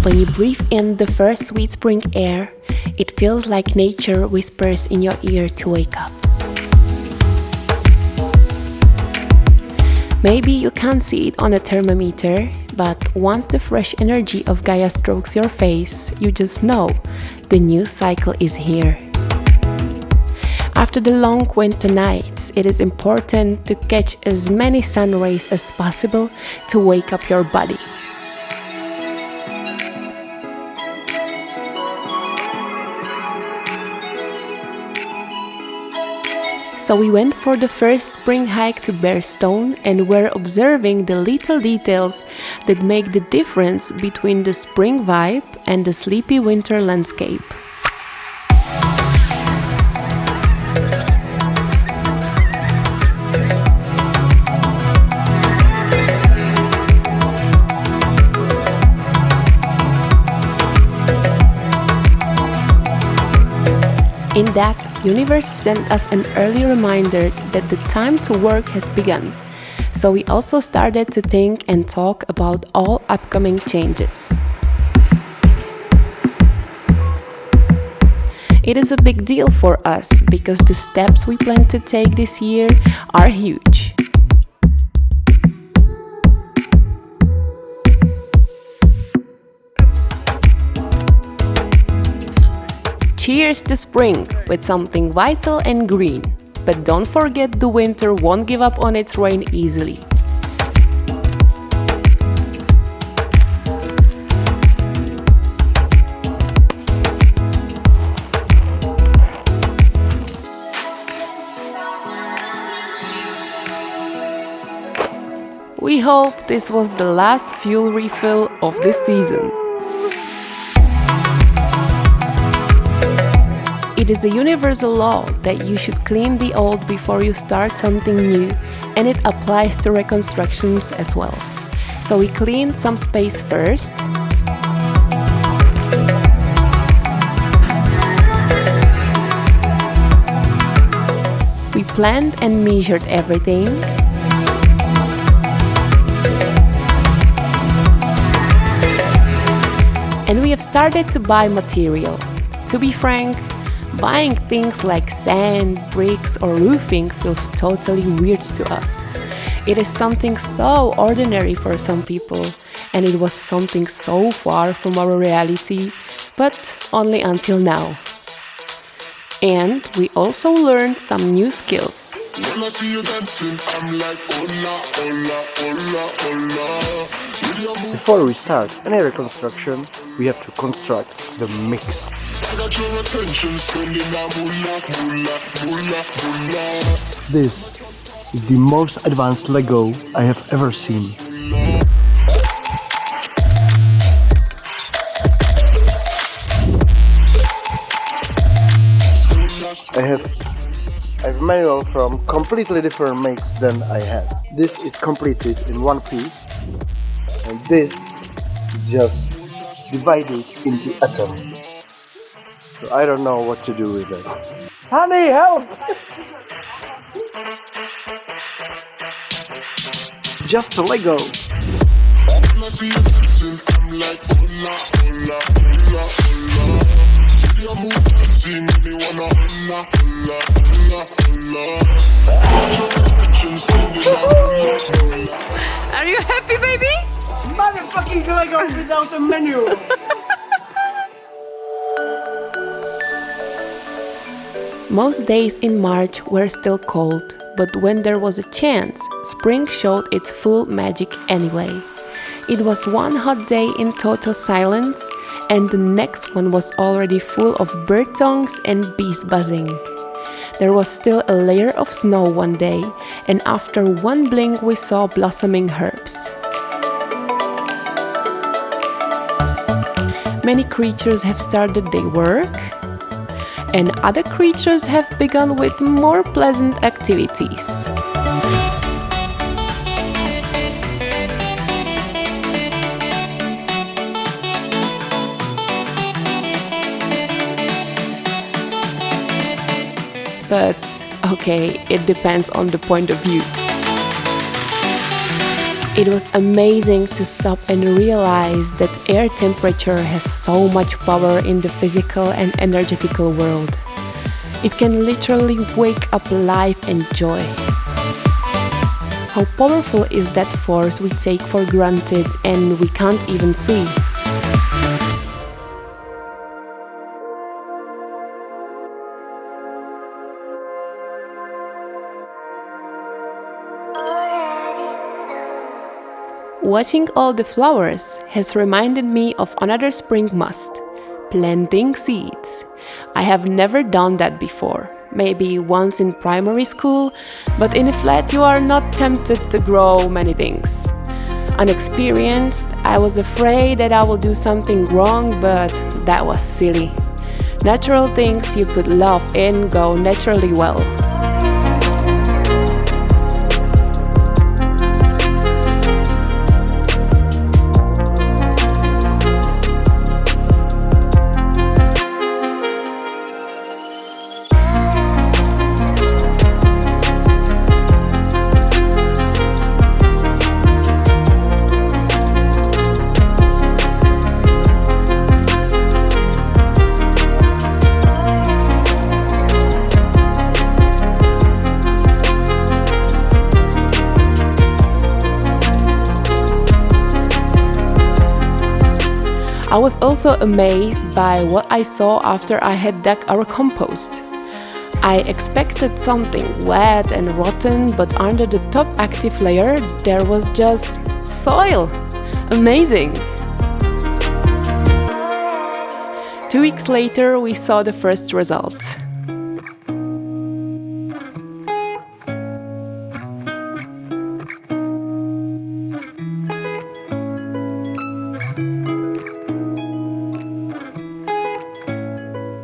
When you breathe in the first sweet spring air, it feels like nature whispers in your ear to wake up. Maybe you can't see it on a thermometer, but once the fresh energy of Gaia strokes your face, you just know the new cycle is here. After the long winter nights, it is important to catch as many sun rays as possible to wake up your body. So we went for the first spring hike to Bearstone and were observing the little details that make the difference between the spring vibe and the sleepy winter landscape. In that, universe sent us an early reminder that the time to work has begun. So we also started to think and talk about all upcoming changes. It is a big deal for us because the steps we plan to take this year are huge. Cheers to spring with something vital and green. But don't forget the winter won't give up on its reign easily. We hope this was the last fuel refill of the season. It is a universal law that you should clean the old before you start something new, and it applies to reconstructions as well. So we cleaned some space first. We planned and measured everything. And we have started to buy material. To be frank, buying things like sand, bricks or roofing feels totally weird to us. It is something so ordinary for some people, and it was something so far from our reality, but only until now. And we also learned some new skills. When I see you dancing, I'm like, hola, hola, hola, hola. Before we start any reconstruction, we have to construct the mix. I got your attention, spending a moolah, moolah, moolah, moolah. This is the most advanced Lego I have ever seen. I have a manual from completely different makes than I had. This is completed in one piece, and this is just divided into atoms. So I don't know what to do with it. Honey, help! Just a Lego. When I see you dancing, I'm like, hola, hola, hola, hola. See you move dancing, make me wanna hola, hola, hola, hola. I got your attention, spending a moolah, moolah. Are you happy, baby? Motherfucking Lego without a menu! Most days in March were still cold, but when there was a chance, spring showed its full magic anyway. It was one hot day in total silence, and the next one was already full of bird songs and bees buzzing. There was still a layer of snow one day, and after one blink we saw blossoming herbs. Many creatures have started their work, and other creatures have begun with more pleasant activities. But okay, it depends on the point of view. It was amazing to stop and realize that air temperature has so much power in the physical and energetical world. It can literally wake up life and joy. How powerful is that force we take for granted and we can't even see? Watching all the flowers has reminded me of another spring must: planting seeds. I have never done that before, maybe once in primary school, but in a flat you are not tempted to grow many things. Unexperienced, I was afraid that I will do something wrong, but that was silly. Natural things you put love in go naturally well. I was also amazed by what I saw after I had dug our compost. I expected something wet and rotten, but under the top active layer there was just soil. Amazing! 2 weeks later we saw the first results.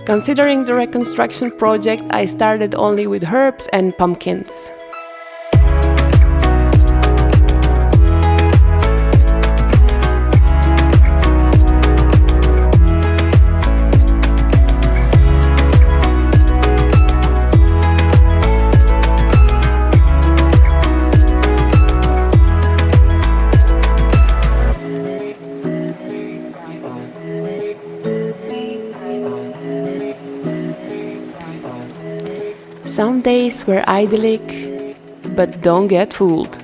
Considering the reconstruction project, I started only with herbs and pumpkins. Some days were idyllic, but don't get fooled.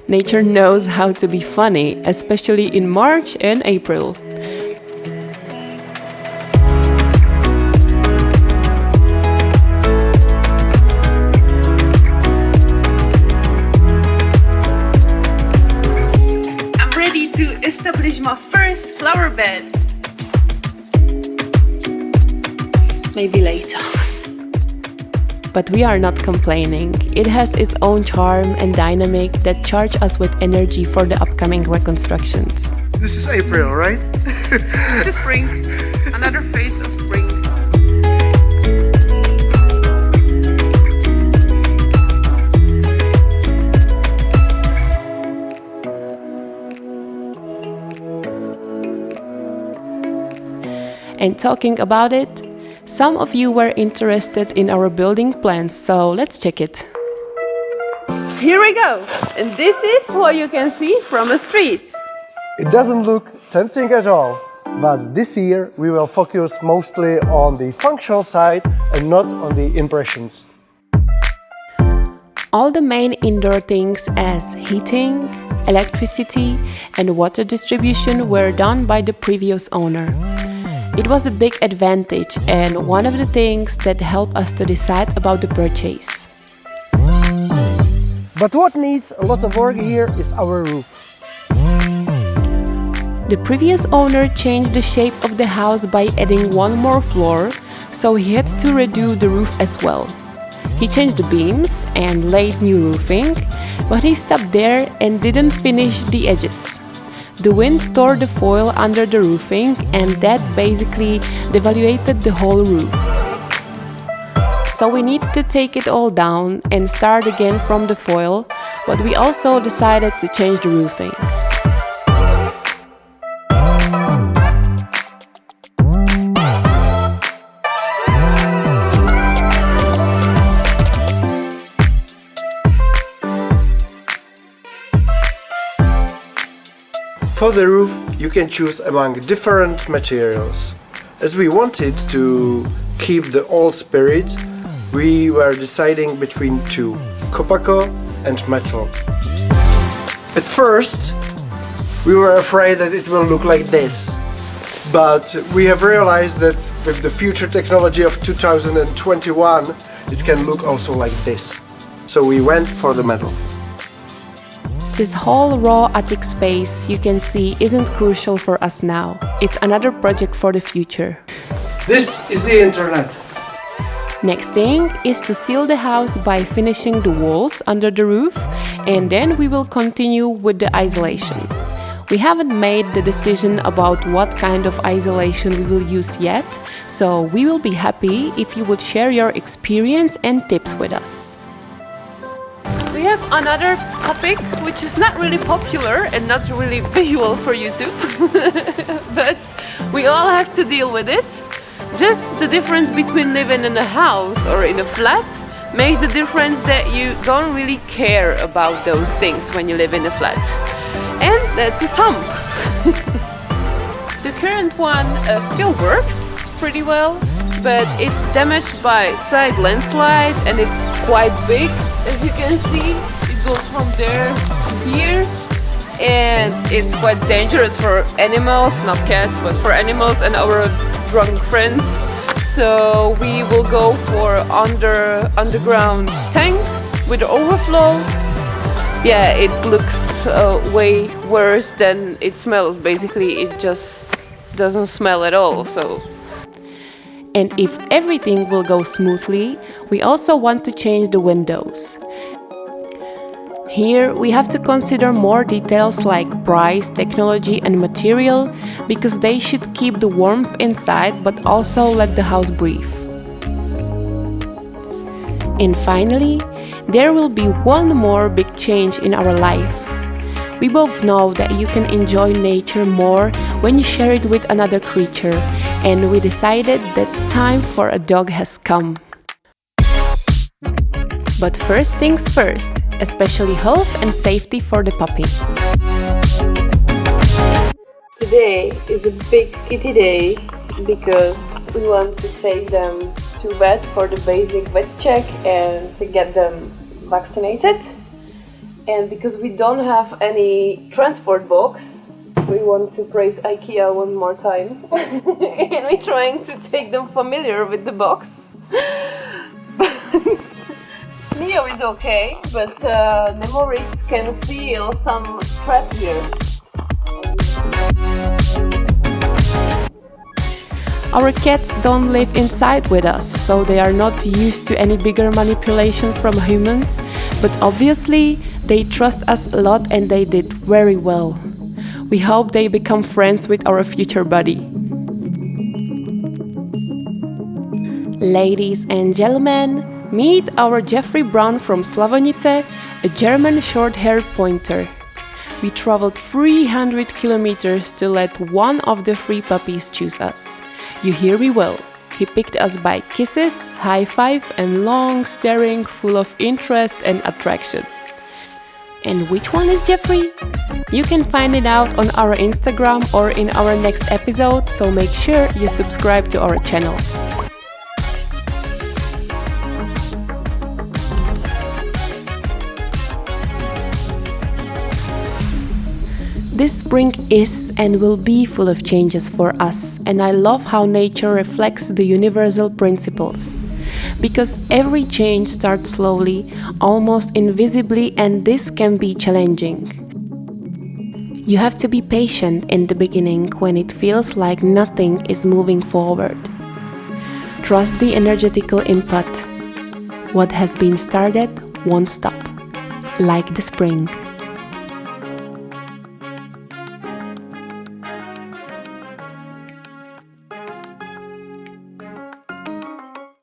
Nature knows how to be funny, especially in March and April. I'm ready to establish my first flower bed. Maybe later. But we are not complaining. It has its own charm and dynamic that charge us with energy for the upcoming reconstructions. This is April, right? It's spring. Another phase of spring. And talking about it, some of you were interested in our building plans, so let's check it. Here we go! And this is what you can see from a street. It doesn't look tempting at all, but this year we will focus mostly on the functional side and not on the impressions. All the main indoor things as heating, electricity, and water distribution were done by the previous owner. It was a big advantage and one of the things that helped us to decide about the purchase. But what needs a lot of work here is our roof. The previous owner changed the shape of the house by adding one more floor, so he had to redo the roof as well. He changed the beams and laid new roofing, but he stopped there and didn't finish the edges. The wind tore the foil under the roofing and that basically devaluated the whole roof. So we needed to take it all down and start again from the foil, but we also decided to change the roofing. For the roof, you can choose among different materials. As we wanted to keep the old spirit, we were deciding between two, Copaco and metal. At first, we were afraid that it will look like this, but we have realized that with the future technology of 2021, it can look also like this. So we went for the metal. This whole raw attic space you can see isn't crucial for us now. It's another project for the future. This is the internet. Next thing is to seal the house by finishing the walls under the roof, and then we will continue with the isolation. We haven't made the decision about what kind of isolation we will use yet, so we will be happy if you would share your experience and tips with us. We have another topic which is not really popular and not really visual for YouTube, but we all have to deal with it. Just the difference between living in a house or in a flat makes the difference that you don't really care about those things when you live in a flat. And that's a sump. The current one still works pretty well, but it's damaged by side landslide and it's quite big. As you can see, it goes from there to here, and it's quite dangerous for animals, not cats, but for animals and our drunk friends. So we will go for underground tank with overflow. Yeah, it looks way worse than it smells. Basically, it just doesn't smell at all. So. And if everything will go smoothly, we also want to change the windows. Here we have to consider more details like price, technology and material, because they should keep the warmth inside but also let the house breathe. And finally, there will be one more big change in our life. We both know that you can enjoy nature more when you share it with another creature, and we decided that time for a dog has come. But first things first, especially health and safety for the puppy. Today is a big kitty day because we want to take them to vet for the basic vet check and to get them vaccinated. And because we don't have any transport box, we want to praise IKEA one more time. And we're trying to take them familiar with the box. Neo is okay, but Nemoris can feel some strap here. Our cats don't live inside with us, so they are not used to any bigger manipulation from humans, but obviously they trust us a lot and they did very well. We hope they become friends with our future buddy. Ladies and gentlemen, meet our Jeffrey Brown from Slavonice, a German short-haired pointer. We traveled 300 kilometers to let one of the 3 puppies choose us. You hear me well. He picked us by kisses, high five and long staring full of interest and attraction. And which one is Jeffrey? You can find it out on our Instagram or in our next episode, so make sure you subscribe to our channel. This spring is and will be full of changes for us, and I love how nature reflects the universal principles. Because every change starts slowly, almost invisibly, and this can be challenging. You have to be patient in the beginning when it feels like nothing is moving forward. Trust the energetical input. What has been started won't stop, like the spring.